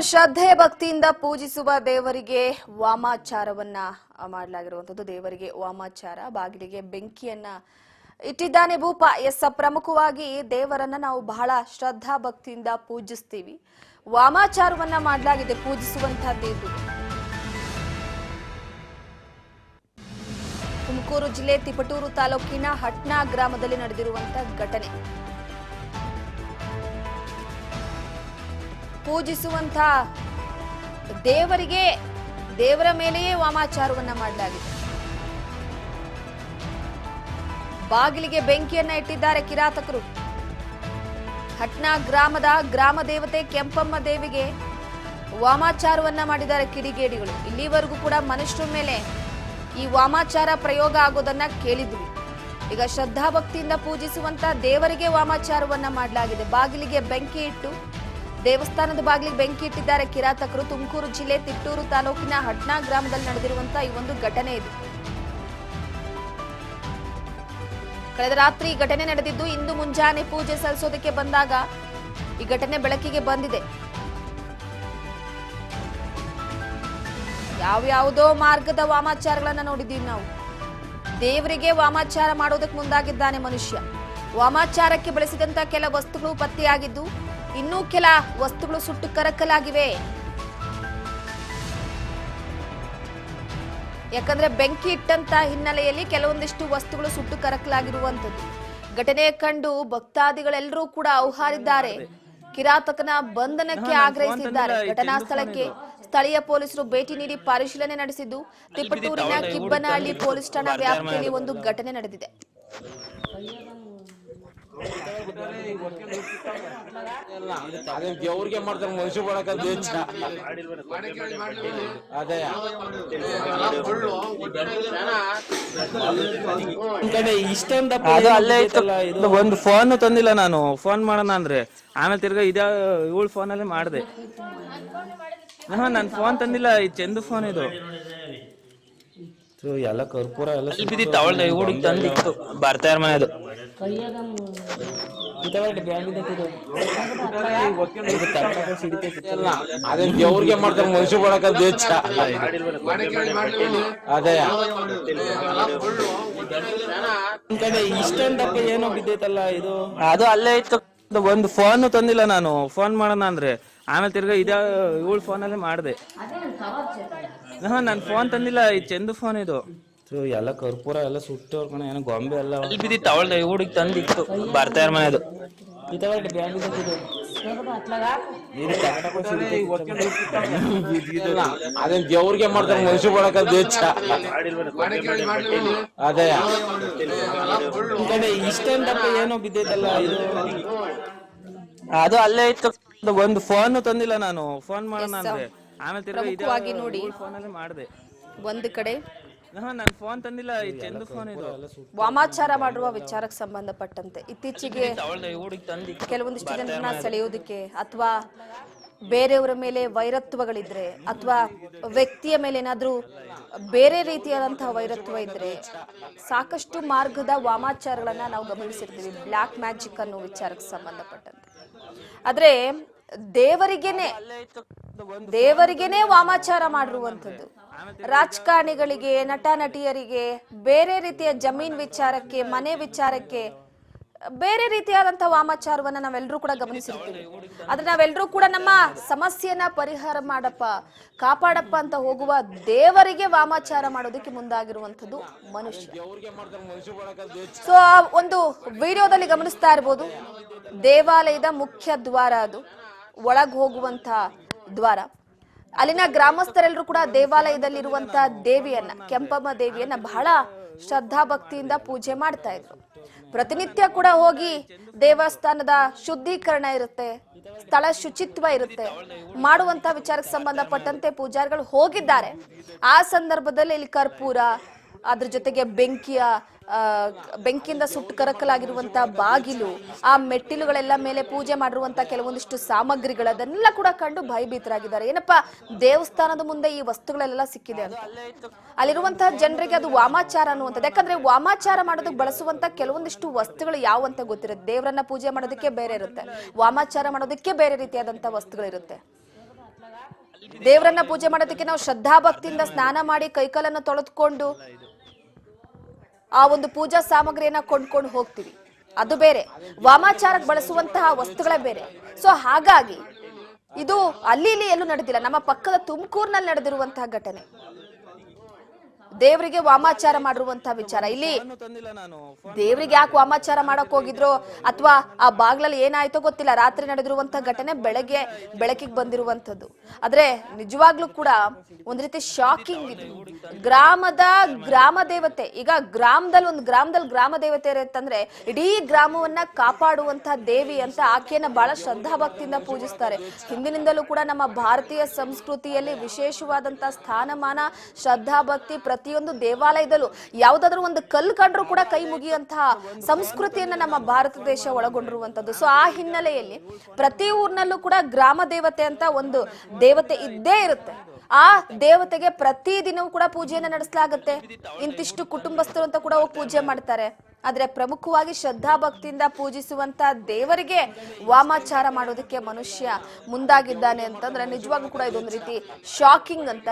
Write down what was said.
ಶ್ರದ್ಧೆ ಭಕ್ತಿಯಿಂದ ಪೂಜಿಸುವ ದೇವರಿಗೆ ವಾಮಾಚಾರವನ್ನ ಮಾಡಲಾಗಿರುವಂತದ್ದು. ದೇವರಿಗೆ ವಾಮಾಚಾರ, ಬಾಗಿಲಿಗೆ ಬೆಂಕಿಯನ್ನ ಇಟ್ಟಿದ್ದಾನೆ ಭೂಪ. ಪ್ರಮುಖವಾಗಿ ದೇವರನ್ನ ನಾವು ಬಹಳ ಶ್ರದ್ಧಾ ಭಕ್ತಿಯಿಂದ ಪೂಜಿಸ್ತೀವಿ. ವಾಮಾಚಾರವನ್ನ ಮಾಡಲಾಗಿದೆ ಪೂಜಿಸುವಂತಹದ್ದು. ತುಮಕೂರು ಜಿಲ್ಲೆ ತಿಪಟೂರು ತಾಲೂಕಿನ ಹಟ್ನಾ ಗ್ರಾಮದಲ್ಲಿ ನಡೆದಿರುವಂತಹ ಘಟನೆ. ಪೂಜಿಸುವಂತ ದೇವರ ಮೇಲೆಯೇ ವಾಮಾಚಾರವನ್ನ ಮಾಡಲಾಗಿದೆ. ಬಾಗಿಲಿಗೆ ಬೆಂಕಿಯನ್ನ ಇಟ್ಟಿದ್ದಾರೆ ಕಿರಾತಕರು. ಹಟ್ನಾ ಗ್ರಾಮದ ಗ್ರಾಮ ದೇವತೆ ಕೆಂಪಮ್ಮ ದೇವಿಗೆ ವಾಮಾಚಾರವನ್ನ ಮಾಡಿದ್ದಾರೆ ಕಿಡಿಗೇಡಿಗಳು. ಇಲ್ಲಿವರೆಗೂ ಕೂಡ ಮನುಷ್ಯರ ಮೇಲೆ ಈ ವಾಮಾಚಾರ ಪ್ರಯೋಗ ಆಗೋದನ್ನ ಕೇಳಿದ್ವಿ. ಈಗ ಶ್ರದ್ಧಾಭಕ್ತಿಯಿಂದ ಪೂಜಿಸುವಂತ ದೇವರಿಗೆ ವಾಮಾಚಾರವನ್ನ ಮಾಡಲಾಗಿದೆ. ಬಾಗಿಲಿಗೆ ಬೆಂಕಿ ಇಟ್ಟು ದೇವಸ್ಥಾನದ ಬಾಗಿಲಿಗೆ ಬೆಂಕಿ ಇಟ್ಟಿದ್ದಾರೆ ಕಿರಾತಕರು. ತುಮಕೂರು ಜಿಲ್ಲೆ ತಿಪಟೂರು ತಾಲೂಕಿನ ಹಟ್ನಾ ಗ್ರಾಮದಲ್ಲಿ ನಡೆದಿರುವಂತಹ ಈ ಒಂದು ಘಟನೆ ಇದು. ಕಳೆದ ರಾತ್ರಿ ಘಟನೆ ನಡೆದಿದ್ದು, ಇಂದು ಮುಂಜಾನೆ ಪೂಜೆ ಸಲ್ಲಿಸೋದಕ್ಕೆ ಬಂದಾಗ ಈ ಘಟನೆ ಬೆಳಕಿಗೆ ಬಂದಿದೆ. ಯಾವ್ಯಾವುದೋ ಮಾರ್ಗದ ವಾಮಾಚಾರಗಳನ್ನ ನೋಡಿದ್ದೀವಿ ನಾವು. ದೇವರಿಗೆ ವಾಮಾಚಾರ ಮಾಡೋದಕ್ಕೆ ಮುಂದಾಗಿದ್ದಾನೆ ಮನುಷ್ಯ. ವಾಮಾಚಾರಕ್ಕೆ ಬಳಸಿದಂತ ಕೆಲ ವಸ್ತುಗಳು ಪತ್ತೆಯಾಗಿದ್ದು, ಇನ್ನೂ ಕೆಲ ವಸ್ತುಗಳು ಸುಟ್ಟು ಕರಕಲಾಗಿವೆ. ಯಾಕಂದ್ರೆ ಬೆಂಕಿ ಇಟ್ಟಂತ ಹಿನ್ನೆಲೆಯಲ್ಲಿ ಕೆಲವೊಂದಿಷ್ಟು ವಸ್ತುಗಳು ಸುಟ್ಟು ಕರಕಲಾಗಿರುವಂತದ್ದು. ಘಟನೆ ಕಂಡು ಭಕ್ತಾದಿಗಳೆಲ್ಲರೂ ಕೂಡ ಔಹಾರಿದ್ದಾರೆ. ಕಿರಾತಕನ ಬಂಧನಕ್ಕೆ ಆಗ್ರಹಿಸಿದ್ದಾರೆ. ಘಟನಾ ಸ್ಥಳಕ್ಕೆ ಸ್ಥಳೀಯ ಪೊಲೀಸರು ಭೇಟಿ ನೀಡಿ ಪರಿಶೀಲನೆ ನಡೆಸಿದ್ದು, ತಿಪಟೂರಿನ ಕಿಬ್ಬನಹಳ್ಳಿ ಪೊಲೀಸ್ ಠಾಣಾ ವ್ಯಾಪ್ತಿಯಲ್ಲಿ ಒಂದು ಘಟನೆ ನಡೆದಿದೆ. ದೇವ್ರಿಗೆ ಮಾಡ್ತಾರೆ ಮನುಷ್ಯ ಮಾಡಕ ಅದೇ ಇಷ್ಟೊಂದ ಅದು ಅಲ್ಲೇ ಇತ್ತು. ಒಂದು ಫೋನ್ ತಂದಿಲ್ಲ ನಾನು. ಫೋನ್ ಮಾಡೋಣ ಅಂದ್ರೆ ಆಮೇಲೆ ತಿರ್ಗಾ ಇವಳು ಫೋನಲ್ಲಿ ಮಾಡಿದೆ. ನನ್ ಫೋನ್ ತಂದಿಲ್ಲ, ಈ ಚಂದು ಫೋನ್ ಇದು. ಎಲ್ಲ ಕರ್ಪೂರ ಎಲ್ಲ ಬಿದ್ದಿತ್ತು. ಅವಳ ಹುಡುಗಿ ತಂದಿತ್ತು ಬರ್ತಾ ಇರ ಮನೆದು. ಅದೇ ದೇವ್ರಿಗೆ ಮಾಡ್ತಾರೆ ಮನುಷ್ಯ ಮಾಡಕ ಅದೇ ಇಷ್ಟೊಂದಪ್ಪ ಏನೋ ಬಿದ್ದೈತಲ್ಲ ಇದು. ಅದು ಅಲ್ಲೇ ಇತ್ತು. ಒಂದು ಫೋನ್ ತಂದಿಲ್ಲ ನಾನು. ಫೋನ್ ಮಾಡೋಣ ಅಂದ್ರೆ ಆಮೇಲೆ ತಿರ್ಗಾ ಇವಳು ಫೋನಲ್ಲಿ ಮಾಡಿದೆ. ನನ್ ಫೋನ್ ತಂದಿಲ್ಲ, ಈ ಚಂದು ಫೋನ್ ಇದು. ಎಲ್ಲ ಕರ್ಪೂರ ಎಲ್ಲ ಸುಟ್ಟವ್ರ ಕಣ, ಏನೋ ಗೊಂಬೆ ಎಲ್ಲ ಬಿದ್ದಿತ್ತು. ಅವಳ ಹುಡುಗಿ ತಂದಿತ್ತು ಬರ್ತಾ ಇರ ಮನೆದು. ಅದೇ ದೇವ್ರಿಗೆ ಮಾಡ್ತಾರೆ ಮನುಷ್ಯ ಮಾಡಕ ಅದೇ ಇಷ್ಟೊಂದಪ್ಪ ಏನೋ ಬಿದ್ದೈತಲ್ಲ ಇದು. ಅದು ಅಲ್ಲೇ ಇತ್ತು. ಒಂದು ಫೋನ್ ತಂದಿಲ್ಲ ನಾನು. ಫೋನ್ ಮಾಡೋಣ ಅಂದ್ರೆ ಆಮೇಲೆ ತಿರ್ಗಾ ನೋಡಿ ಫೋನಲ್ಲಿ ಮಾಡಿದೆ. ಒಂದು ಕಡೆ ನನ್ ಫೋನ್ ತಂದಿಲ್ಲ, ಈ ಚಂದು ಫೋನ್ ಇದು. ವಾಮಾಚಾರ ಮಾಡುವ ವಿಚಾರಕ್ಕೆ ಸಂಬಂಧಪಟ್ಟಂತೆ ಇತ್ತೀಚೆಗೆ ಕೆಲವೊಂದಿಷ್ಟು ಜನರನ್ನ ಸೆಳೆಯೋದಕ್ಕೆ ಅಥವಾ ಬೇರೆಯವರ ಮೇಲೆ ವೈರತ್ವಗಳಿದ್ರೆ ಅಥವಾ ವ್ಯಕ್ತಿಯ ಮೇಲೆ ಏನಾದ್ರೂ ಬೇರೆ ರೀತಿಯಾದಂತಹ ವೈರತ್ವ ಇದ್ರೆ ಸಾಕಷ್ಟು ಮಾರ್ಗದ ವಾಮಾಚಾರಗಳನ್ನ ನಾವು ಗಮನಿಸಿರ್ತೀವಿ, ಬ್ಲ್ಯಾಕ್ ಮ್ಯಾಜಿಕ್ ಅನ್ನೋ ವಿಚಾರಕ್ಕೆ ಸಂಬಂಧಪಟ್ಟಂತೆ. ಆದ್ರೆ ದೇವರಿಗೇನೆ ವಾಮಾಚಾರ ಮಾಡಿರುವಂಥದ್ದು. ರಾಜಕಾರಣಿಗಳಿಗೆ, ನಟ ನಟಿಯರಿಗೆ, ಬೇರೆ ರೀತಿಯ ಜಮೀನ್ ವಿಚಾರಕ್ಕೆ, ಮನೆ ವಿಚಾರಕ್ಕೆ ಬೇರೆ ರೀತಿಯಾದಂತಹ ವಾಮಾಚಾರವನ್ನ ನಾವೆಲ್ಲರೂ ಕೂಡ ಗಮನಿಸಿರ್ತೀವಿ. ಆದ್ರೆ ನಾವೆಲ್ಲರೂ ಕೂಡ ನಮ್ಮ ಸಮಸ್ಯೆಯನ್ನ ಪರಿಹಾರ ಮಾಡಪ್ಪ, ಕಾಪಾಡಪ್ಪ ಅಂತ ಹೋಗುವ ದೇವರಿಗೆ ವಾಮಾಚಾರ ಮಾಡೋದಕ್ಕೆ ಮುಂದಾಗಿರುವಂತದ್ದು ಮನುಷ್ಯ. ಸೊ ಒಂದು ವಿಡಿಯೋದಲ್ಲಿ ಗಮನಿಸ್ತಾ ಇರ್ಬೋದು, ದೇವಾಲಯದ ಮುಖ್ಯ ದ್ವಾರ, ಅದು ಒಳಗ್ ಹೋಗುವಂತ ದ್ವಾರ. ಅಲ್ಲಿನ ಗ್ರಾಮಸ್ಥರೆಲ್ಲರೂ ಕೂಡ ದೇವಾಲಯದಲ್ಲಿರುವಂತಹ ದೇವಿಯನ್ನ, ಕೆಂಪಮ್ಮ ದೇವಿಯನ್ನ ಬಹಳ ಶ್ರದ್ಧಾ ಭಕ್ತಿಯಿಂದ ಪೂಜೆ ಮಾಡ್ತಾ ಇದ್ರು. ಪ್ರತಿನಿತ್ಯ ಕೂಡ ಹೋಗಿ ದೇವಸ್ಥಾನದ ಶುದ್ಧೀಕರಣ ಇರುತ್ತೆ, ಸ್ಥಳ ಶುಚಿತ್ವ ಇರುತ್ತೆ, ಮಾಡುವಂತ ವಿಚಾರಕ್ಕೆ ಸಂಬಂಧಪಟ್ಟಂತೆ ಪೂಜಾರಿಗಳು ಹೋಗಿದ್ದಾರೆ. ಆ ಸಂದರ್ಭದಲ್ಲಿ ಇಲ್ಲಿ ಕರ್ಪೂರ, ಅದ್ರ ಜೊತೆಗೆ ಬೆಂಕಿಯಿಂದ ಸುಟ್ಟು ಕರಕಲಾಗಿರುವಂತಹ ಬಾಗಿಲು, ಆ ಮೆಟ್ಟಿಲುಗಳೆಲ್ಲ ಮೇಲೆ ಪೂಜೆ ಮಾಡಿರುವಂತಹ ಕೆಲವೊಂದಿಷ್ಟು ಸಾಮಗ್ರಿಗಳನ್ನೆಲ್ಲ ಕೂಡ ಕಂಡು ಭಯಭೀತರಾಗಿದ್ದಾರೆ. ಏನಪ್ಪಾ ದೇವಸ್ಥಾನದ ಮುಂದೆ ಈ ವಸ್ತುಗಳೆಲ್ಲ ಸಿಕ್ಕಿದೆ ಅಂತ. ಅಲ್ಲಿರುವಂತಹ ಜನರಿಗೆ ಅದು ವಾಮಾಚಾರ ಅನ್ನುವಂಥದ್ದು. ಯಾಕಂದ್ರೆ ವಾಮಾಚಾರ ಮಾಡೋದಕ್ಕೆ ಬಳಸುವಂತ ಕೆಲವೊಂದಿಷ್ಟು ವಸ್ತುಗಳು ಯಾವ ಅಂತ ಗೊತ್ತಿರುತ್ತೆ. ದೇವರನ್ನ ಪೂಜೆ ಮಾಡೋದಕ್ಕೆ ಬೇರೆ ಇರುತ್ತೆ, ವಾಮಾಚಾರ ಮಾಡೋದಕ್ಕೆ ಬೇರೆ ರೀತಿಯಾದಂತಹ ವಸ್ತುಗಳಿರುತ್ತೆ. ದೇವರನ್ನ ಪೂಜೆ ಮಾಡೋದಕ್ಕೆ ನಾವು ಶ್ರದ್ಧಾ ಭಕ್ತಿಯಿಂದ ಸ್ನಾನ ಮಾಡಿ ಕೈಕಾಲನ್ನು ತೊಳೆದುಕೊಂಡು ಆ ಒಂದು ಪೂಜಾ ಸಾಮಗ್ರಿಯನ್ನ ಕೊಂಡ್ಕೊಂಡು ಹೋಗ್ತೀವಿ, ಅದು ಬೇರೆ. ವಾಮಾಚಾರಕ್ಕೆ ಬಳಸುವಂತಹ ವಸ್ತುಗಳೇ ಬೇರೆ. ಸೊ ಹಾಗಾಗಿ ಇದು ಅಲ್ಲಿ ಇಲ್ಲಿ ಎಲ್ಲೂ ನಡೆದಿಲ್ಲ, ನಮ್ಮ ಪಕ್ಕದ ತುಮಕೂರಿನಲ್ಲಿ ನಡೆದಿರುವಂತಹ ಘಟನೆ. ದೇವರಿಗೆ ವಾಮಾಚಾರ ಮಾಡಿರುವಂತಹ ವಿಚಾರ. ಇಲ್ಲಿ ದೇವರಿಗೆ ಯಾಕೆ ವಾಮಾಚಾರ ಮಾಡಕ್ ಹೋಗಿದ್ರು ಅಥವಾ ಆ ಬಾಗ್ಲಲ್ಲಿ ಏನಾಯ್ತೋ ಗೊತ್ತಿಲ್ಲ, ರಾತ್ರಿ ನಡೆದಿರುವಂತಹ ಘಟನೆ ಬೆಳಕಿಗೆ ಬಂದಿರುವಂತದ್ದು. ಆದ್ರೆ ನಿಜವಾಗ್ಲೂ ಕೂಡ ಒಂದ್ ರೀತಿ ಶಾಕಿಂಗ್ ಇದು. ಗ್ರಾಮ ದೇವತೆ, ಈಗ ಗ್ರಾಮದಲ್ಲಿ ಗ್ರಾಮ ದೇವತೆ ಇರುತ್ತಂದ್ರೆ ಇಡೀ ಗ್ರಾಮವನ್ನ ಕಾಪಾಡುವಂತಹ ದೇವಿ ಅಂತ ಆಕೆಯನ್ನ ಬಹಳ ಶ್ರದ್ಧಾ ಭಕ್ತಿಯಿಂದ ಪೂಜಿಸ್ತಾರೆ. ಹಿಂದಿನಿಂದಲೂ ಕೂಡ ನಮ್ಮ ಭಾರತೀಯ ಸಂಸ್ಕೃತಿಯಲ್ಲಿ ವಿಶೇಷವಾದಂತಹ ಸ್ಥಾನಮಾನ, ಶ್ರದ್ಧಾ ಭಕ್ತಿ, ಪ್ರತಿಯೊಂದು ದೇವಾಲಯದಲ್ಲೂ ಯಾವುದಾದ್ರೂ ಒಂದು ಕಲ್ಲು ಕಂಡ್ರೂ ಕೂಡ ಕೈ ಮುಗಿಯುವಂತಹ ಸಂಸ್ಕೃತಿಯನ್ನ ನಮ್ಮ ಭಾರತ ದೇಶ ಒಳಗೊಂಡಿರುವಂತದ್ದು. ಸೊ ಆ ಹಿನ್ನೆಲೆಯಲ್ಲಿ ಪ್ರತಿ ಊರಿನಲ್ಲೂ ಕೂಡ ಗ್ರಾಮ ದೇವತೆ ಅಂತ ಒಂದು ದೇವತೆ ಇದ್ದೇ ಇರುತ್ತೆ. ಆ ದೇವತೆಗೆ ಪ್ರತಿದಿನವೂ ಕೂಡ ಪೂಜೆಯನ್ನ ನಡೆಸಲಾಗುತ್ತೆ. ಇಂತಿಷ್ಟು ಕುಟುಂಬಸ್ಥರು ಅಂತ ಕೂಡ ಹೋಗಿ ಪೂಜೆ ಮಾಡ್ತಾರೆ. ಆದ್ರೆ ಪ್ರಮುಖವಾಗಿ ಶ್ರದ್ಧಾ ಭಕ್ತಿಯಿಂದ ಪೂಜಿಸುವಂತ ದೇವರಿಗೆ ವಾಮಾಚಾರ ಮಾಡೋದಕ್ಕೆ ಮನುಷ್ಯ ಮುಂದಾಗಿದ್ದಾನೆ ಅಂತಂದ್ರೆ ನಿಜವಾಗ್ಲೂ ಕೂಡ ಇದೊಂದು ರೀತಿ ಶಾಕಿಂಗ್ ಅಂತ.